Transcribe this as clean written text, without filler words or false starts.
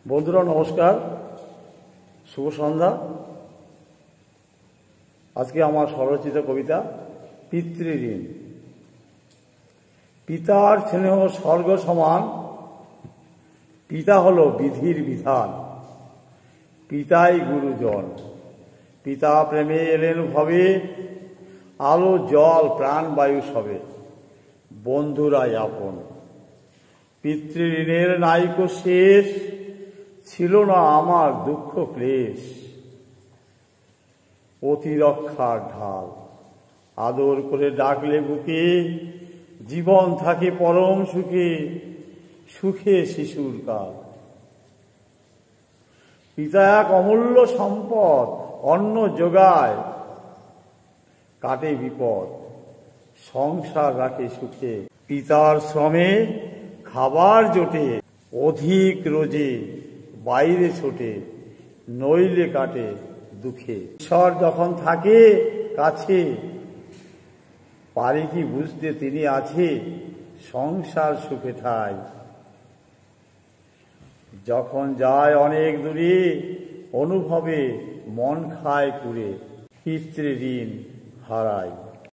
বন্ধুরা নমস্কার, শুভ সন্ধ্যা। আজকে আমার স্বরচিত কবিতা পিতৃঋণ। পিতার স্নেহ স্বর্গ সমান, পিতা হলো বিধির বিধান, পিতাই গুরুজন। পিতা প্রেমে এলেন ভবে, আলো জল প্রাণ বায়ু সবে, বন্ধুরাই আপন। পিতৃঋণের নাইকো শেষ, ছিল না আমার দুঃখ ক্লেশ। প্রতিরক্ষার ঢাল, আদর করে ডাকলে বুকে, জীবন থাকে পরম সুখে, সুখে শিশুর কাল। পিতা এক অমূল্য সম্পদ, অন্ন যোগায়, কাটে বিপদ, সংসার রাখে সুখে। পিতার শ্রমে খাবার জোটে, অধিক রোজে বাইরে ছোটে, নইলে কাটে দুঃখে। ঈশ্বর যখন থাকে কাছে, পারে কি বুঝতে তিনি আছে, সংসার সুখে ঠাই। যখন যায় অনেক দূরে, অনুভবে মন খায় কুড়ে, পিতৃঋণ হারায়।